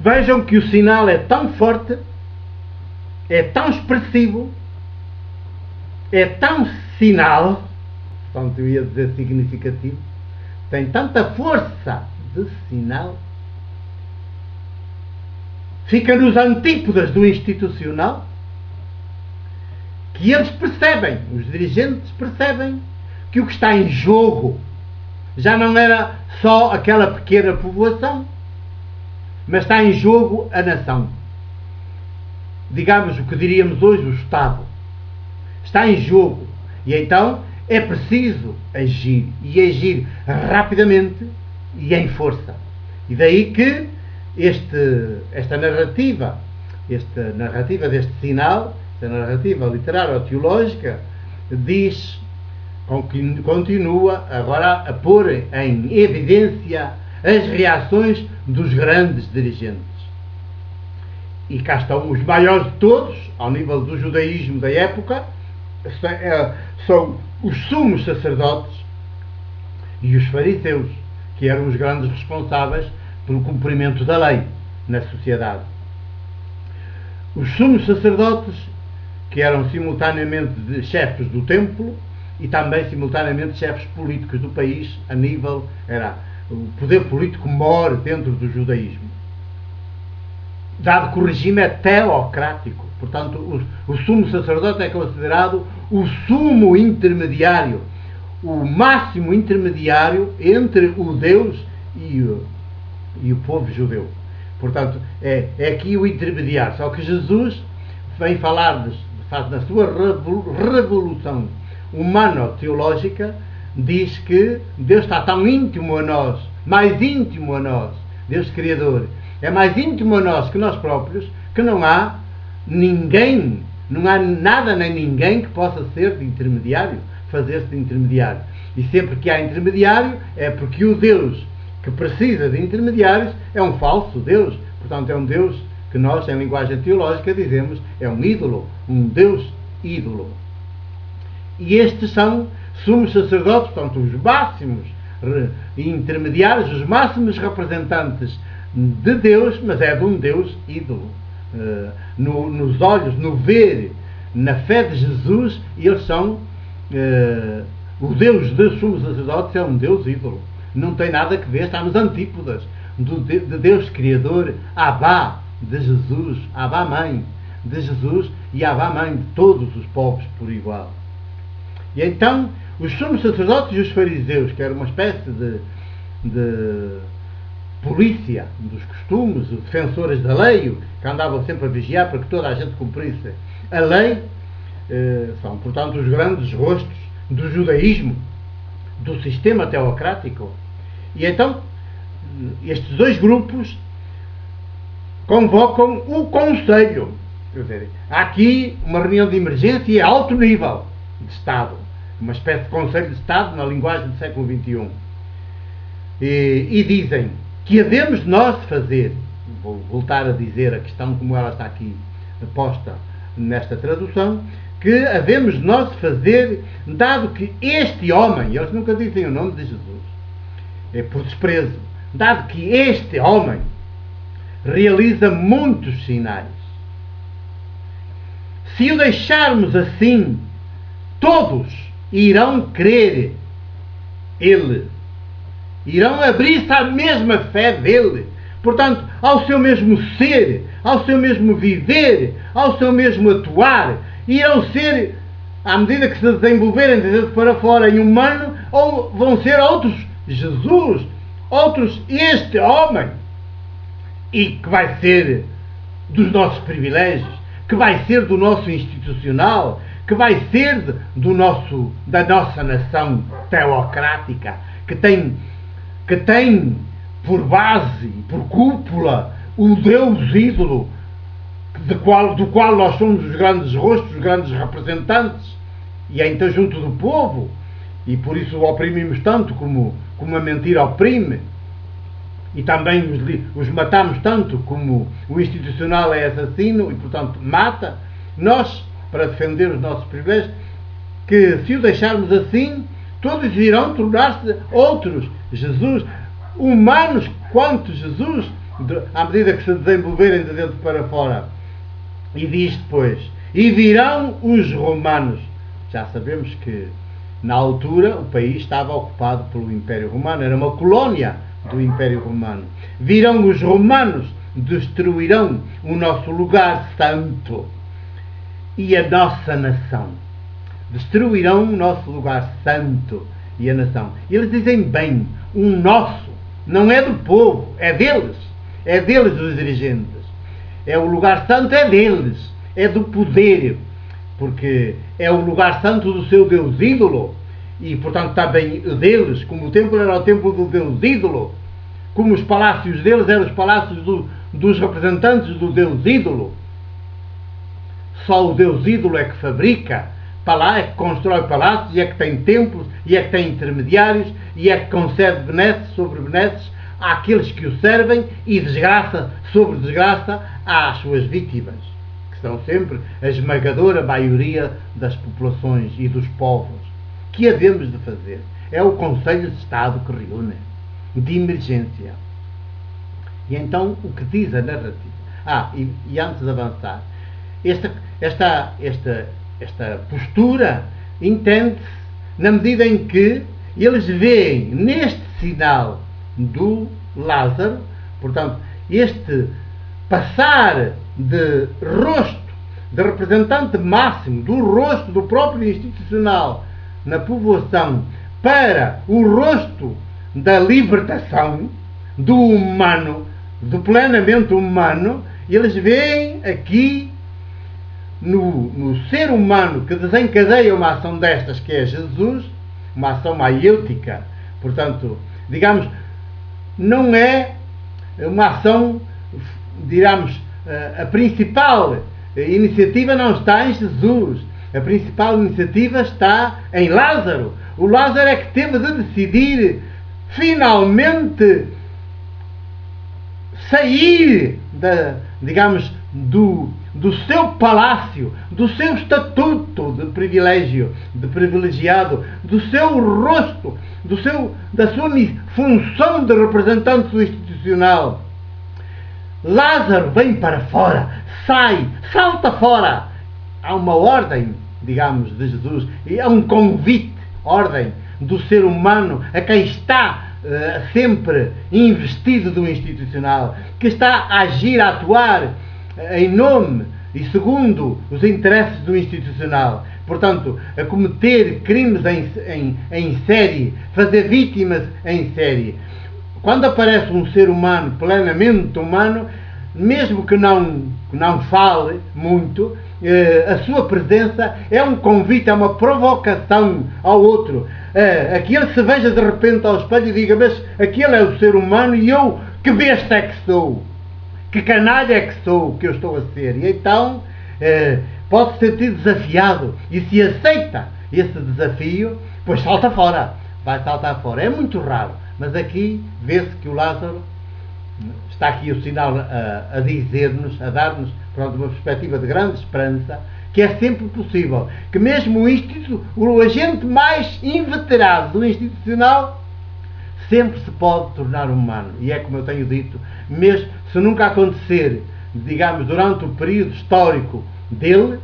Vejam que o sinal é tão forte, é tão expressivo, é tão sinal, portanto eu ia dizer significativo, tem tanta força de sinal, fica nos antípodas do institucional, que eles percebem, os dirigentes percebem, que o que está em jogo já não era só aquela pequena povoação, mas está em jogo a nação. Digamos o que diríamos hoje, o Estado. Está em jogo. E então é preciso agir. E agir rapidamente e em força. E daí que esta narrativa deste sinal, esta narrativa literária ou teológica, continua agora a pôr em evidência as reações dos grandes dirigentes. E cá estão os maiores de todos, ao nível do judaísmo da época, são os sumos sacerdotes e os fariseus, que eram os grandes responsáveis pelo cumprimento da lei na sociedade. Os sumos sacerdotes, que eram simultaneamente chefes do templo e também simultaneamente chefes políticos do país, a nível, era o poder político maior dentro do judaísmo. Dado que o regime é teocrático, portanto o sumo sacerdote é considerado o sumo intermediário, o máximo intermediário entre o Deus e o povo judeu. Portanto, é aqui o intermediário. Só que Jesus vem falar, na sua revolução humano-teológica, diz que Deus está tão íntimo a nós, mais íntimo a nós, Deus Criador, é mais íntimo a nós que nós próprios, que não há ninguém, não há nada nem ninguém que possa ser de intermediário, fazer-se de intermediário. E sempre que há intermediário é porque o Deus que precisa de intermediários é um falso Deus. Portanto, é um Deus que nós, em linguagem teológica, dizemos é um ídolo, um Deus ídolo. E estes são sumos sacerdotes, portanto, os máximos intermediários, os máximos representantes de Deus, mas é de um Deus ídolo. Nos olhos, no ver, na fé de Jesus, eles são o Deus dos sumos sacerdotes é um Deus ídolo. Não tem nada a ver, está nos antípodas de Deus Criador, Abá de Jesus, Abá Mãe de Jesus e Abá Mãe de todos os povos por igual. E então, os sumos sacerdotes e os fariseus, que era uma espécie de polícia dos costumes, os defensores da lei, que andavam sempre a vigiar para que toda a gente cumprisse a lei, são, portanto, os grandes rostos do judaísmo, do sistema teocrático. E então, estes dois grupos convocam o Conselho. Quer dizer, há aqui uma reunião de emergência a alto nível de Estado, uma espécie de Conselho de Estado na linguagem do século XXI. E dizem que havemos nós fazer, vou voltar a dizer a questão como ela está aqui posta nesta tradução, que havemos nós fazer, dado que este homem, eles nunca dizem o nome de Jesus, é por desprezo, dado que este homem realiza muitos sinais, se o deixarmos assim, todos irão crer ele, irão abrir-se à mesma fé dele, portanto, ao seu mesmo ser, ao seu mesmo viver, ao seu mesmo atuar, irão ser, à medida que se desenvolverem de dentro para fora em humano, ou vão ser outros Jesus, outros este homem, e que vai ser dos nossos privilégios, que vai ser do nosso institucional, que vai ser da nossa nação teocrática, que tem por base, por cúpula, o Deus ídolo, do qual nós somos os grandes rostos, os grandes representantes, e é então junto do povo, e por isso o oprimimos tanto como a mentira oprime, e também os matamos tanto como o institucional é assassino e, portanto, mata. Nós, para defender os nossos privilégios, que se o deixarmos assim, todos irão tornar-se outros Jesus, humanos quanto Jesus, à medida que se desenvolverem de dentro para fora. E diz depois: e virão os romanos. Já sabemos que na altura o país estava ocupado pelo Império Romano, era uma colónia do Império Romano. Virão os romanos, destruirão o nosso lugar santo e a nossa nação. Destruirão o nosso lugar santo e a nação. Eles dizem bem, o nosso, não é do povo, é deles. É deles os dirigentes. É o lugar santo, é deles. É do poder. Porque é o lugar santo do seu Deus ídolo. E, portanto, também deles, como o templo era o templo do Deus ídolo, como os palácios deles eram os palácios dos representantes do Deus ídolo. Só o Deus ídolo é que fabrica, é que constrói palácios, e é que tem templos, e é que tem intermediários, e é que concede benesses sobre benesses àqueles que o servem, e desgraça sobre desgraça às suas vítimas, que são sempre a esmagadora maioria das populações e dos povos. Que havemos de fazer? É o Conselho de Estado que reúne, de emergência. E então, o que diz a narrativa? E antes de avançar, esta postura entende-se na medida em que eles veem neste sinal do Lázaro, portanto, este passar de rosto, de representante máximo do rosto do próprio institucional na povoação para o rosto da libertação do humano, do plenamente humano, eles veem aqui no ser humano que desencadeia uma ação destas, que é Jesus, uma ação maiêutica, portanto, digamos, não é uma ação, digamos, a principal iniciativa não está em Jesus, a principal iniciativa está em Lázaro. O Lázaro é que teve de decidir finalmente sair digamos, do seu palácio, do seu estatuto de privilégio, de privilegiado, do seu rosto, da sua função de representante do institucional. Lázaro vem para fora, salta fora. Há uma ordem, digamos, de Jesus, e há um convite, ordem do ser humano a quem está sempre investido do institucional, que está a agir, a atuar em nome e segundo os interesses do institucional. Portanto, a cometer crimes em série, fazer vítimas em série. Quando aparece um ser humano plenamente humano, mesmo que não fale muito, a sua presença é um convite, é uma provocação ao outro. A que ele se veja de repente ao espelho e diga: mas aquele é o ser humano e eu, que besta é que sou, que canalha é que sou, que eu estou a ser. E então pode ser desafiado, e se aceita esse desafio, pois salta fora, vai saltar fora. É muito raro, mas aqui vê-se que o Lázaro, está aqui o sinal a dizer-nos, a dar-nos, pronto, uma perspectiva de grande esperança, que é sempre possível, que mesmo o agente mais inveterado do institucional sempre se pode tornar humano. E é como eu tenho dito, mesmo se nunca acontecer, digamos, durante o período histórico dele,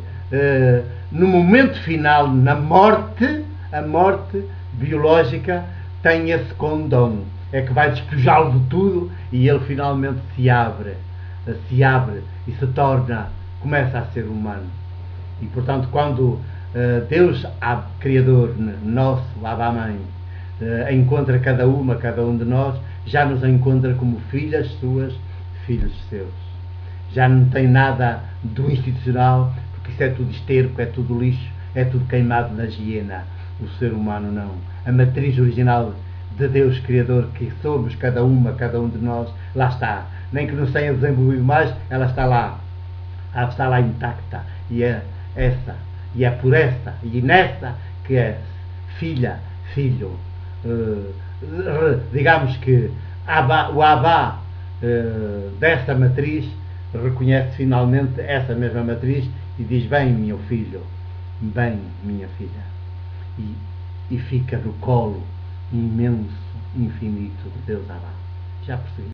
no momento final, na morte, a morte biológica tem esse condão, é que vai despojá-lo de tudo e ele finalmente se abre e se torna, começa a ser humano. E portanto, quando Deus, Criador nosso, Abba Mãe, encontra cada um de nós, já nos encontra como filhas suas, filhos seus. Já não tem nada do institucional, porque isso é tudo esterco, é tudo lixo, é tudo queimado na hiena. O ser humano não. A matriz original de Deus Criador, que somos cada um de nós, lá está. Nem que não tenha desenvolvido mais, ela está lá intacta. E é essa, e é por essa, e nessa que é filha, filho. Digamos que o Abba dessa matriz reconhece finalmente essa mesma matriz e diz: bem, meu filho, bem, minha filha. E fica no colo imenso, infinito de Deus Abá. Já percebi.